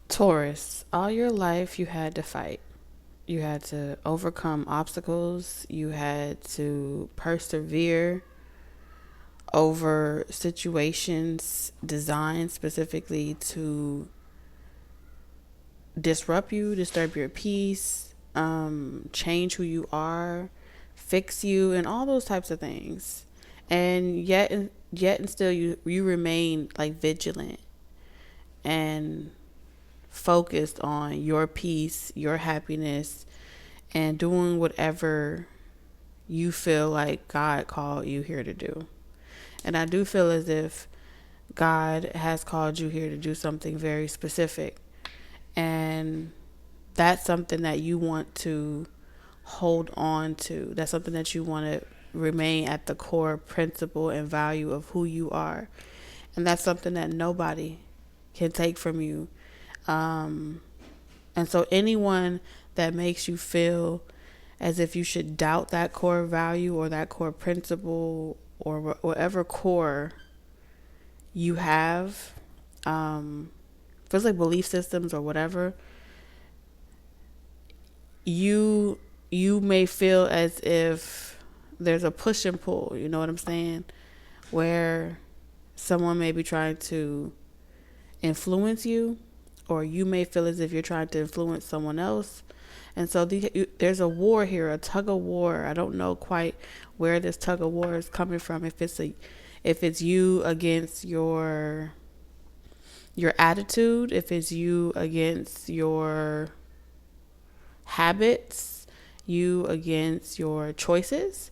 Taurus, all your life you had to fight. You had to overcome obstacles. You had to persevere over situations designed specifically to disrupt you, disturb your peace, change who you are, fix you, and all those types of things. And yet and still you remain like vigilant and focused on your peace, your happiness, and doing whatever you feel like God called you here to do. And I do feel as if God has called you here to do something very specific. And that's something that you want to hold on to. That's something that you want to remain at the core principle and value of who you are. And that's something that nobody can take from you. And so anyone that makes you feel as if you should doubt that core value or that core principle or whatever core you have, feels like belief systems or whatever, you may feel as if there's a push and pull, you know what I'm saying? Where someone may be trying to influence you, or you may feel as if you're trying to influence someone else. And so there's a war here, a tug of war. I don't know quite where this tug of war is coming from. If it's you against your attitude, if it's you against your habits, you against your choices,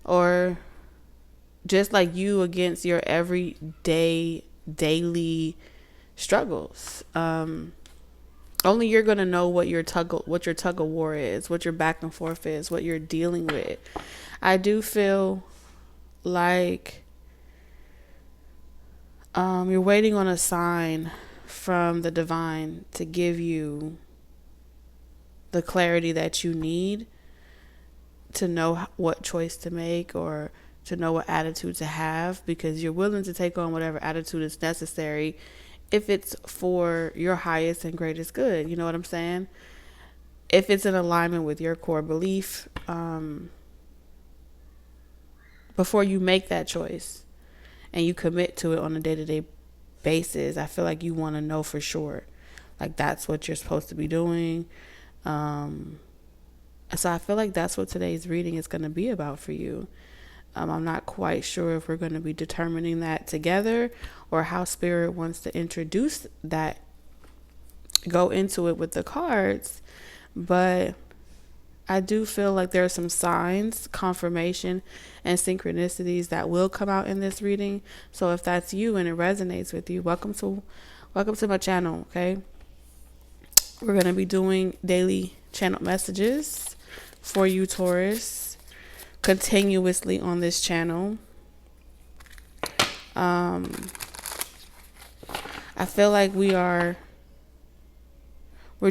or just like you against your everyday daily struggles. Only you're gonna know what your tug of war is, what your back and forth is, what you're dealing with. I do feel like you're waiting on a sign from the divine to give you the clarity that you need to know what choice to make or to know what attitude to have, because you're willing to take on whatever attitude is necessary if it's for your highest and greatest good. You know what I'm saying? If it's in alignment with your core belief, before you make that choice and you commit to it on a day-to-day basis, I feel like you want to know for sure, like that's what you're supposed to be doing. So I feel like that's what today's reading is going to be about for you. I'm not quite sure if we're going to be determining that together or how Spirit wants to introduce that, go into it with the cards. But I do feel like there are some signs, confirmation, and synchronicities that will come out in this reading. So if that's you and it resonates with you, welcome to my channel, okay? We're going to be doing daily channel messages for you, Taurus, continuously on this channel. I feel like we're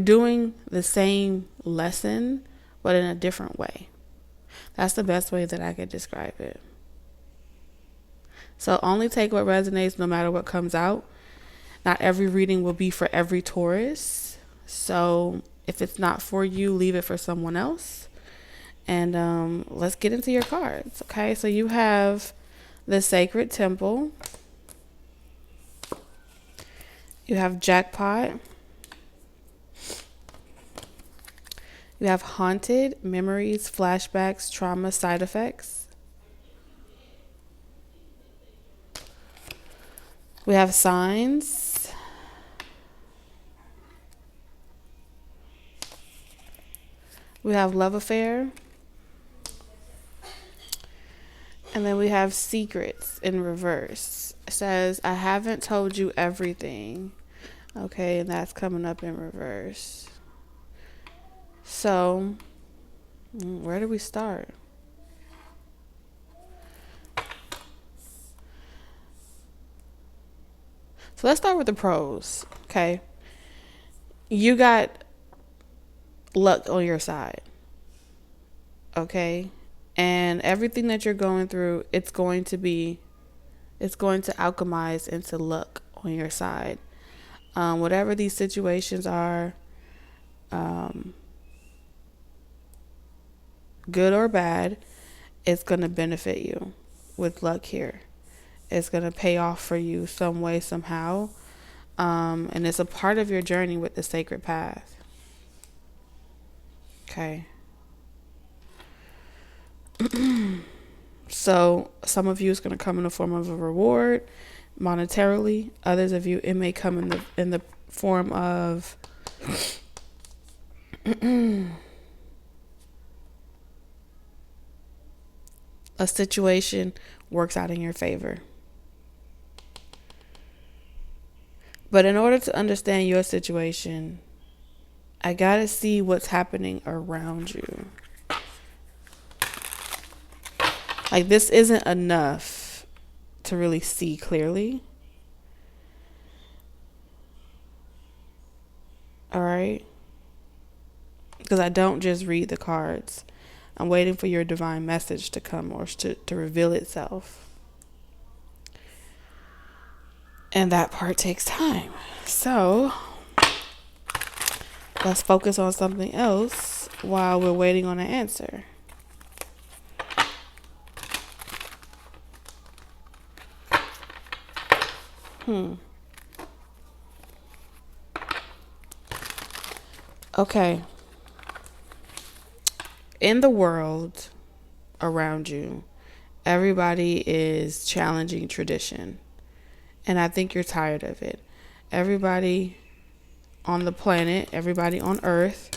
doing the same lesson, but in a different way. That's the best way that I could describe it. So only take what resonates no matter what comes out. Not every reading will be for every Taurus. So if it's not for you, leave it for someone else. And let's get into your cards. Okay, so you have the Sacred Temple. You have Jackpot. You have Haunted, Memories, Flashbacks, Trauma, Side Effects. We have Signs. We have Love Affair. And then we have Secrets in reverse. It says, I haven't told you everything. Okay, and that's coming up in reverse. So, where do we start? So let's start with the pros, okay? You got luck on your side, okay? And everything that you're going through, it's going to alchemize into luck on your side. Whatever these situations are, good or bad, it's going to benefit you with luck here. It's going to pay off for you some way, somehow. And it's a part of your journey with the sacred path. Okay. So some of you is going to come in the form of a reward monetarily. Others of you, it may come in the form of a situation works out in your favor. But in order to understand your situation, I gotta see what's happening around you. Like, this isn't enough to really see clearly. All right? Because I don't just read the cards. I'm waiting for your divine message to come or to reveal itself. And that part takes time. So let's focus on something else while we're waiting on an answer. Okay. In the world around you, everybody is challenging tradition. And I think you're tired of it. Everybody on the planet, everybody on Earth,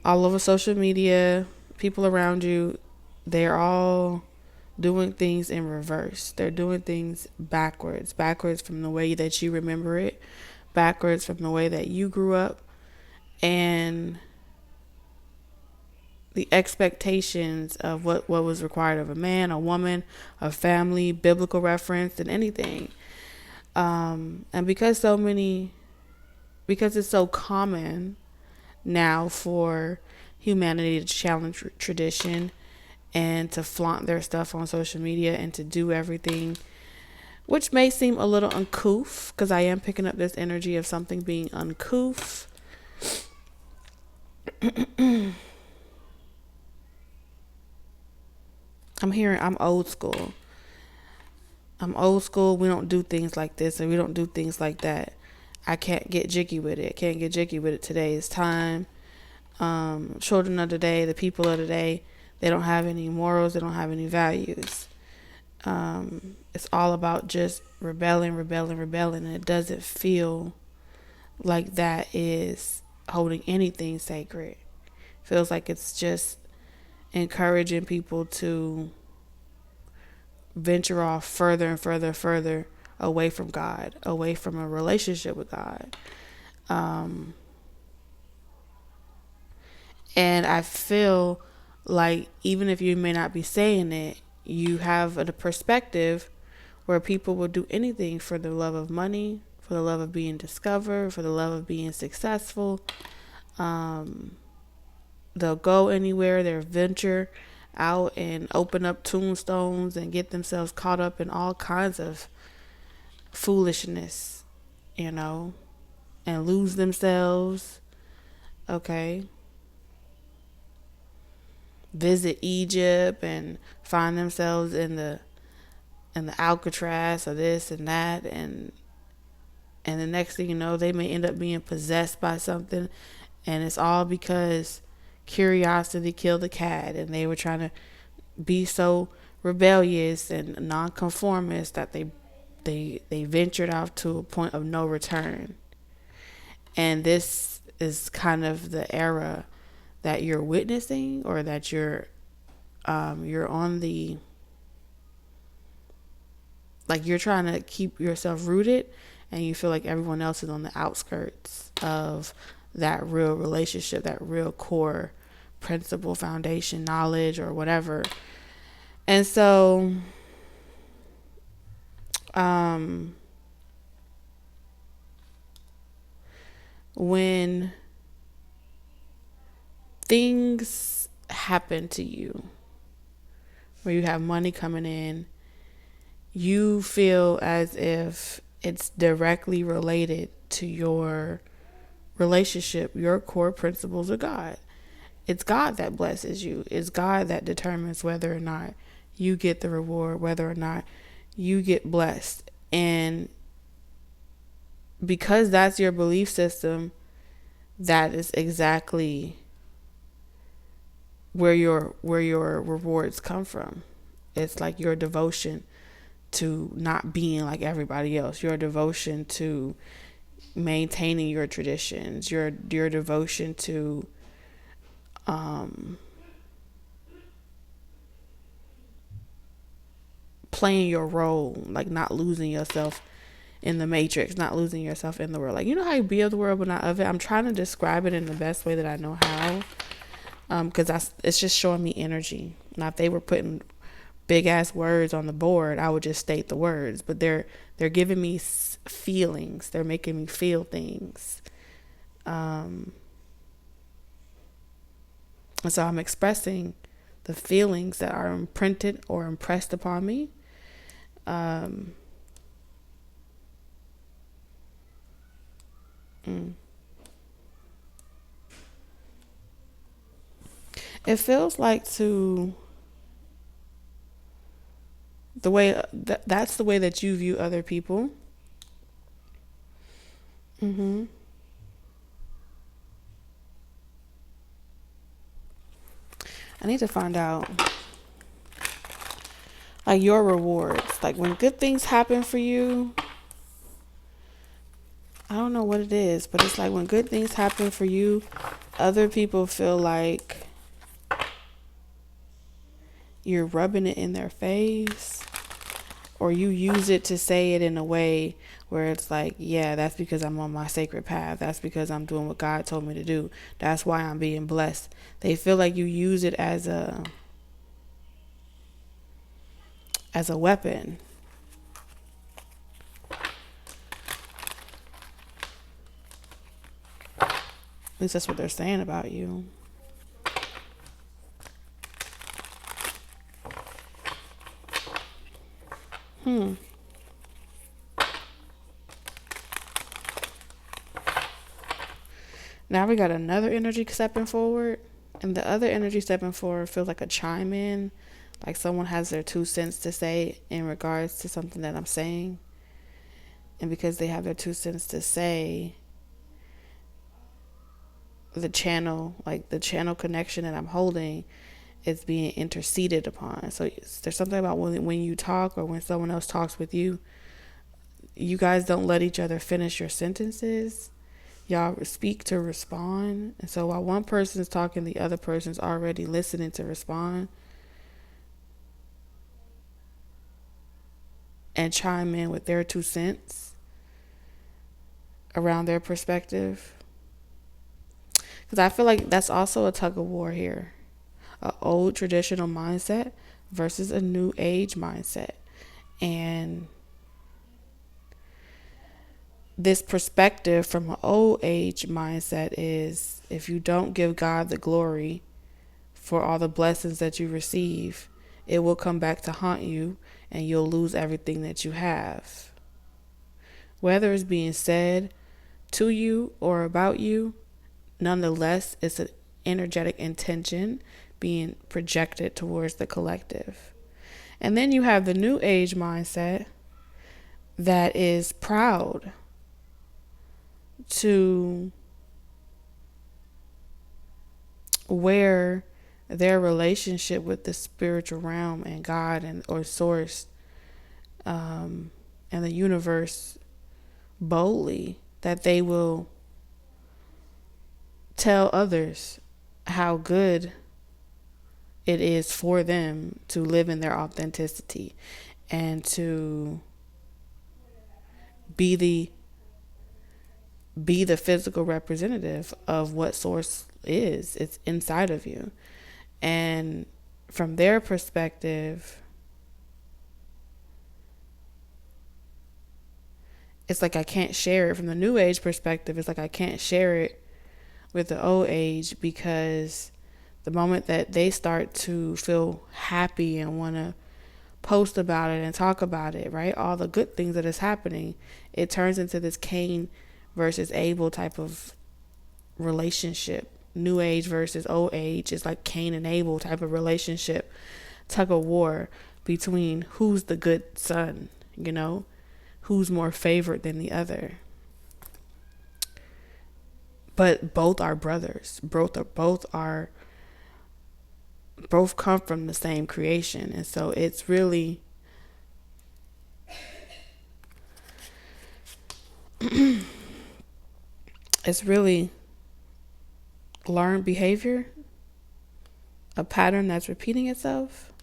all over social media, people around you, they're all doing things in reverse. They're doing things backwards from the way that you remember it, backwards from the way that you grew up, and the expectations of what was required of a man, a woman, a family, biblical reference, and anything. And because it's so common now for humanity to challenge tradition and to flaunt their stuff on social media and to do everything, which may seem a little uncouth, because I am picking up this energy of something being uncouth. I'm old school. We don't do things like this and we don't do things like that. I can't get jiggy with it. Today. It's time. Children of the day, the people of the day, they don't have any morals. They don't have any values. It's all about just rebelling. And it doesn't feel like that is holding anything sacred. It feels like it's just encouraging people to venture off further and further away from God, away from a relationship with God. And I feel like even if you may not be saying it, you have a perspective where people will do anything for the love of money, for the love of being discovered, for the love of being successful. They'll go anywhere, they'll venture out and open up tombstones and get themselves caught up in all kinds of foolishness, and lose themselves. Okay. Visit Egypt and find themselves in the Alcatraz or this and that, and the next thing you know, they may end up being possessed by something, and it's all because curiosity killed the cat, and they were trying to be so rebellious and nonconformist that they ventured off to a point of no return. And this is kind of the era that you're witnessing, or that you're on the, like, you're trying to keep yourself rooted, and you feel like everyone else is on the outskirts of that real relationship, that real core principle, foundation, knowledge, or whatever. And so when things happen to you where you have money coming in, you feel as if it's directly related to your relationship, your core principles of God. It's God that blesses you. It's God that determines whether or not you get the reward, whether or not you get blessed. And because that's your belief system, that is exactly where your rewards come from. It's like your devotion to not being like everybody else, your devotion to maintaining your traditions, your devotion to playing your role, like not losing yourself in the matrix, not losing yourself in the world. Like, you know how you be of the world but not of it? I'm trying to describe it in the best way that I know how, because it's just showing me energy. Now, if they were putting big ass words on the board, I would just state the words, but they're giving me feelings. They're making me feel things. And so I'm expressing the feelings that are imprinted or impressed upon me. It feels like the way that's the way that you view other people. I need to find out, like, your rewards. Like, when good things happen for you, I don't know what it is, but it's like when good things happen for you, other people feel like you're rubbing it in their face, or you use it to say it in a way where it's like, yeah, that's because I'm on my sacred path. That's because I'm doing what God told me to do. That's why I'm being blessed. They feel like you use it as a weapon. At least that's what they're saying about you. Now we got another energy stepping forward, and the other energy stepping forward feels like a chime in, like someone has their 2 cents to say in regards to something that I'm saying. And because they have their 2 cents to say, the channel connection that I'm holding is being interceded upon. So there's something about when you talk, or when someone else talks with you, you guys don't let each other finish your sentences. Y'all speak to respond. And so while one person's talking, the other person's already listening to respond and chime in with their 2 cents around their perspective. Because I feel like that's also a tug of war here. An old traditional mindset versus a new age mindset. And this perspective from an old age mindset is, if you don't give God the glory for all the blessings that you receive, it will come back to haunt you, and you'll lose everything that you have. Whether it's being said to you or about you, nonetheless, it's an energetic intention being projected towards the collective. And then you have the new age mindset that is proud to wear their relationship with the spiritual realm and God or source and the universe boldly, that they will tell others how good it is for them to live in their authenticity and to be the physical representative of what source is. It's inside of you. And from their perspective, it's like I can't share it. From the new age perspective, it's like I can't share it with the old age, because the moment that they start to feel happy and want to post about it and talk about it, right, all the good things that is happening, it turns into this Cain versus Abel type of relationship. New age versus old age is like Cain and Abel type of relationship. Tug of war between who's the good son, who's more favored than the other. But both are brothers. Both come from the same creation. And so it's really learned behavior, a pattern that's repeating itself.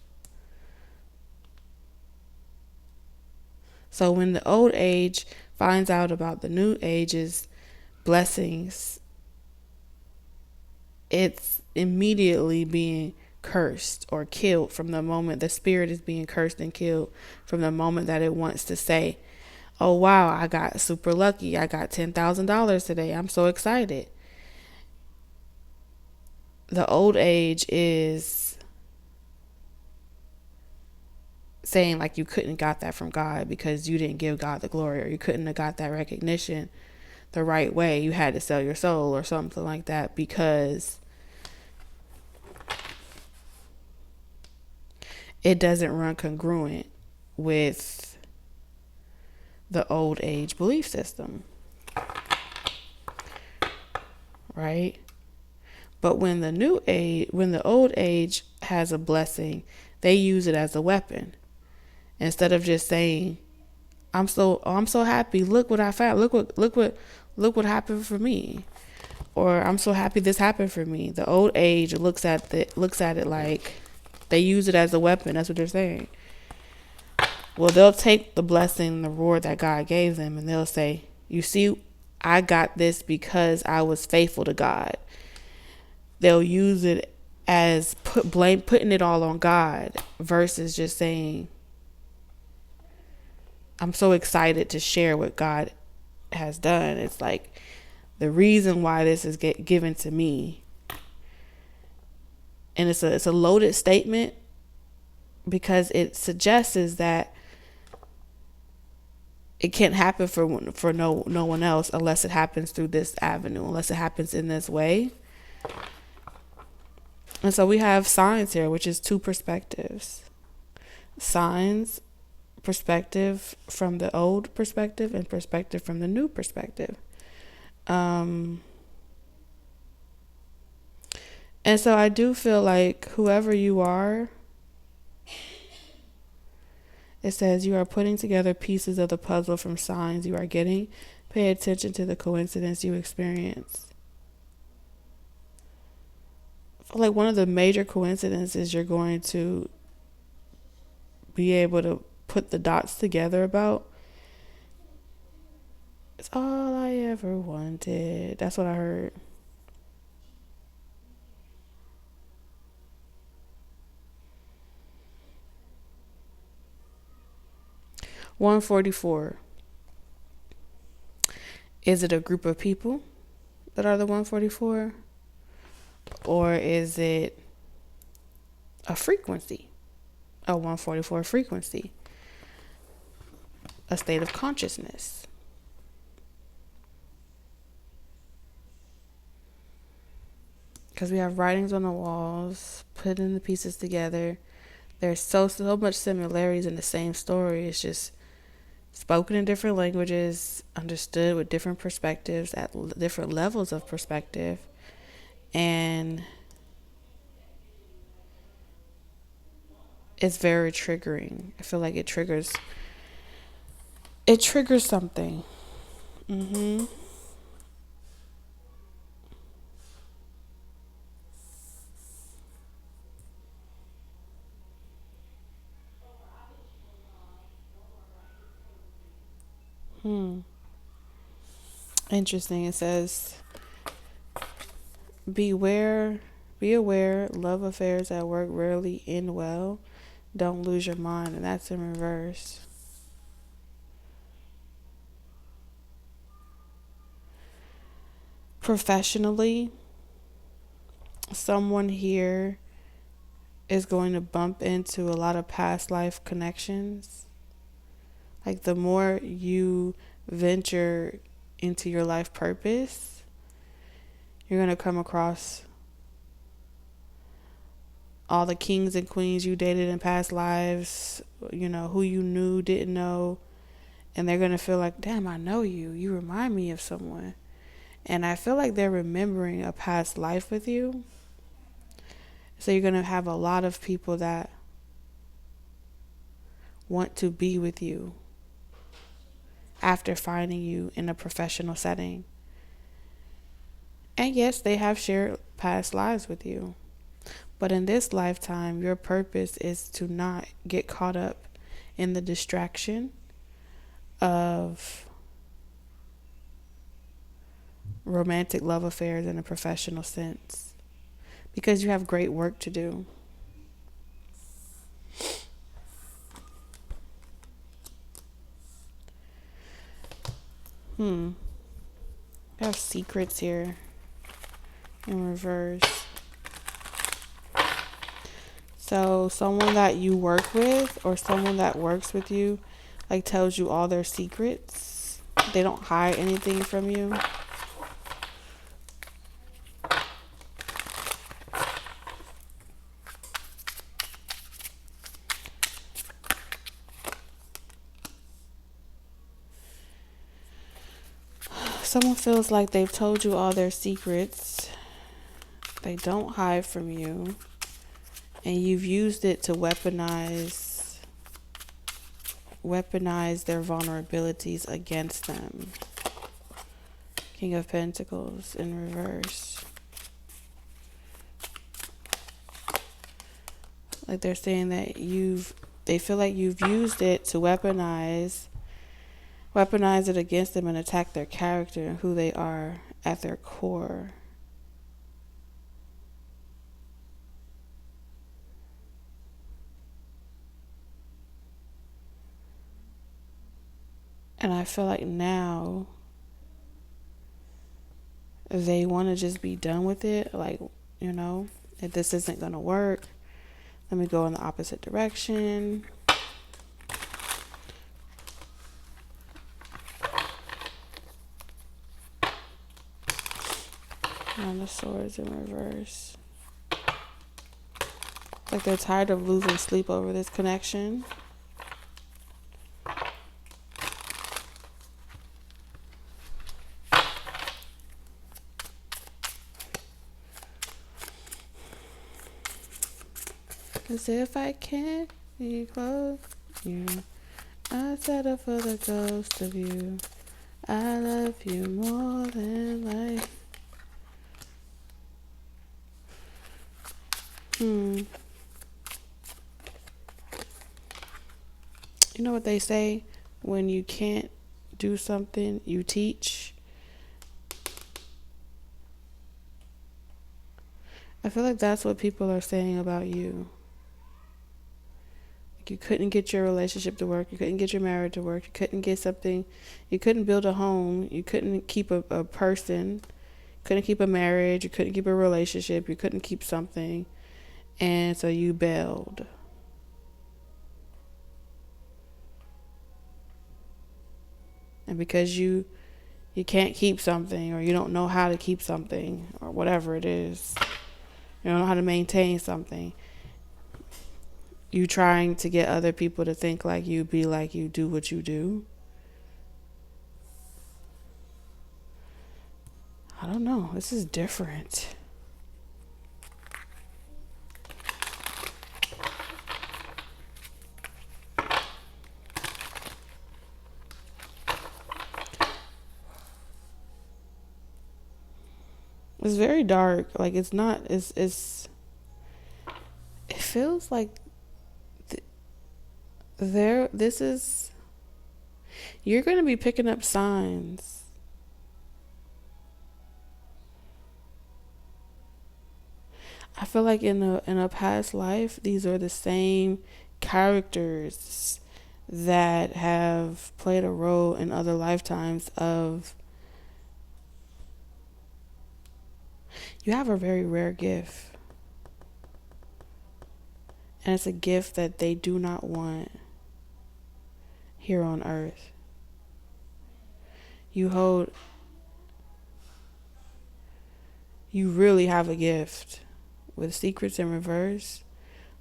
So when the old age finds out about the new age's blessings, it's immediately being cursed or killed from the moment the spirit is being cursed and killed from the moment that it wants to say, oh wow, I got super lucky. I got $10,000 today. I'm so excited. The old age is saying like you couldn't got that from God because you didn't give God the glory, or you couldn't have got that recognition the right way. You had to sell your soul or something like that because it doesn't run congruent with the old age belief system. Right? But when the old age has a blessing, they use it as a weapon. Instead of just saying, I'm so happy, look what I found, look what happened for me. Or I'm so happy this happened for me. The old age looks at it like they use it as a weapon. That's what they're saying. Well, they'll take the blessing, the reward that God gave them, and they'll say, you see, I got this because I was faithful to God. They'll use it as putting it all on God versus just saying, I'm so excited to share what God has done. It's like the reason why this is given to me. And it's a loaded statement because it suggests is that it can't happen for no one else unless it happens through this avenue, unless it happens in this way. And so we have signs here, which is two perspectives. Signs, perspective from the old perspective and perspective from the new perspective. And so I do feel like whoever you are, it says you are putting together pieces of the puzzle from signs you are getting. Pay attention to the coincidence you experience. I feel like one of the major coincidences you're going to be able to put the dots together about, it's all I ever wanted. That's what I heard. $144. Is it a group of people that are the 144? Or is it a frequency? A 144 frequency? A state of consciousness? Because we have writings on the walls, putting the pieces together. There's so much similarities in the same story. It's just spoken in different languages, understood with different perspectives at different levels of perspective. And it's very triggering. I feel like it triggers something. Interesting. It says, be aware, love affairs at work rarely end well. Don't lose your mind. And that's in reverse. Professionally, someone here is going to bump into a lot of past life connections. Like the more you venture into your life purpose, you're going to come across all the kings and queens you dated in past lives, you know, who you knew, didn't know, and they're going to feel like, damn, I know you. You remind me of someone. And I feel like they're remembering a past life with you. So you're going to have a lot of people that want to be with you after finding you in a professional setting. And yes, they have shared past lives with you. But in this lifetime, your purpose is to not get caught up in the distraction of romantic love affairs in a professional sense, because you have great work to do. I have secrets here in reverse. So someone that you work with or someone that works with you, like, tells you all their secrets. They don't hide anything from you. Someone feels like they've told you all their secrets. They don't hide from you. And you've used it to weaponize their vulnerabilities against them. King of Pentacles in reverse. Like, they're saying that they feel like you've used it to weaponize it against them and attack their character and who they are at their core. And I feel like now they want to just be done with it. Like, you know, if this isn't going to work, let me go in the opposite direction. Nine of Swords in reverse. Like, they're tired of losing sleep over this connection. Cause if I can't be close to you, I settle for the ghost of you. I love you more than life. You know what they say? When you can't do something, you teach. I feel like that's what people are saying about you. Like, you couldn't get your relationship to work. You couldn't get your marriage to work. You couldn't get something. You couldn't build a home. You couldn't keep a person. Couldn't keep a marriage. You couldn't keep a relationship. You couldn't keep something. And so you bailed. And because you can't keep something, or you don't know how to keep something, or whatever it is, you don't know how to maintain something, you trying to get other people to think like you, be like you, do what you do. I don't know. This is different. It's very dark. Like, it's not, it feels like you're going to be picking up signs. I feel like in a past life, these are the same characters that have played a role in other lifetimes of, you have a very rare gift. And it's a gift that they do not want here on earth. You hold You really have a gift. With secrets in reverse,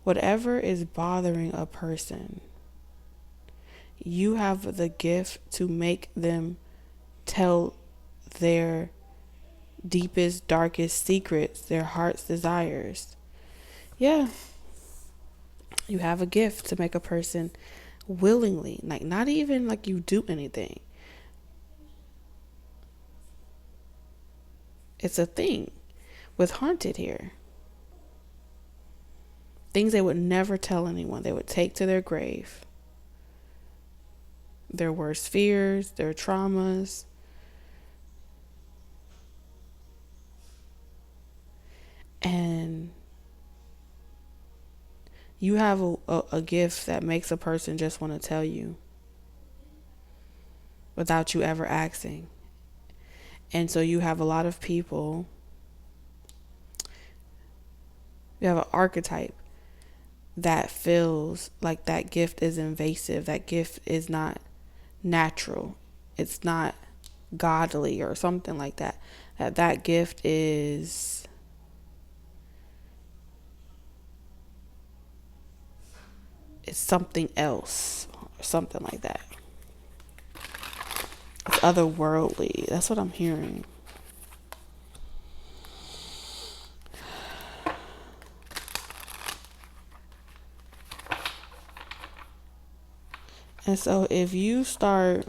whatever is bothering a person, you have the gift to make them tell their deepest, darkest secrets, their heart's desires. Yeah. You have a gift to make a person willingly, like not even like you do anything. It's a thing with haunted here. Things they would never tell anyone. They would take to their grave. Their worst fears, their traumas. And you have a gift that makes a person just want to tell you without you ever asking. And so you have a lot of people. You have an archetype that feels like that gift is invasive. That gift is not natural. It's not godly or something like that. That gift is something else or something like that. It's otherworldly. That's what I'm hearing. And so if you start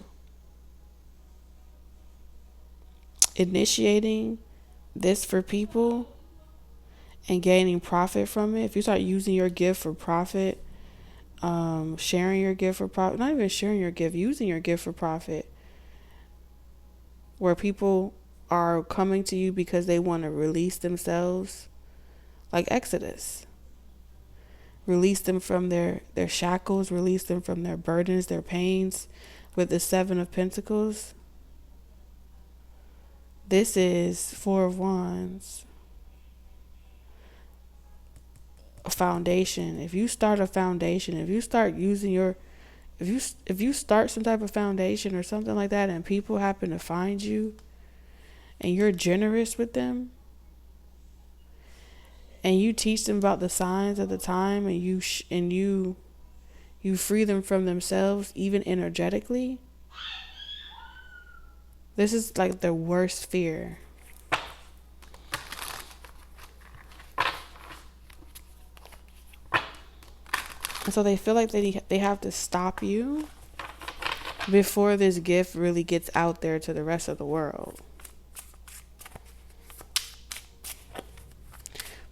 initiating this for people and gaining profit from it, if you start using your gift for profit, sharing your gift for profit, not even sharing your gift, using your gift for profit, where people are coming to you because they want to release themselves, like Exodus. Release them from their shackles, release them from their burdens, their pains, with the 7 of Pentacles. This is 4 of Wands. A foundation. If you start a foundation, if you start using your, if you start some type of foundation or something like that, and people happen to find you, and you're generous with them, and you teach them about the signs of the time, and you free them from themselves, even energetically. This is like the worst fear. And so they feel like they have to stop you before this gift really gets out there to the rest of the world.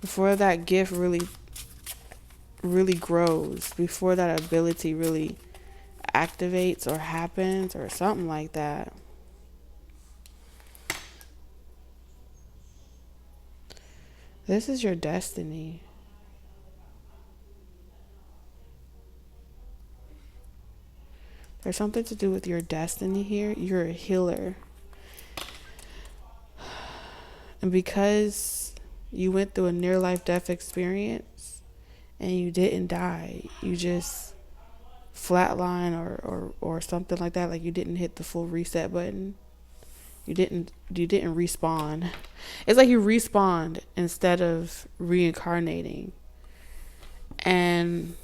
Before that gift really grows, before that ability really activates or happens or something like that. This is your destiny. There's something to do with your destiny here. You're a healer. And because you went through a near-life death experience and you didn't die, you just flatline or something like that, like you didn't hit the full reset button. You didn't respawn. It's like you respawned instead of reincarnating. And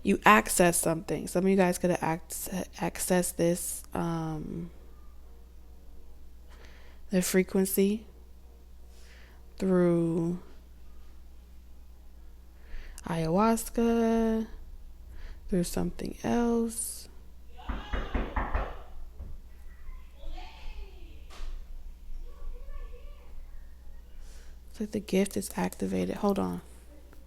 you access something. Some of you guys could have accessed this, the frequency through ayahuasca, through something else. It's like the gift is activated. Hold on.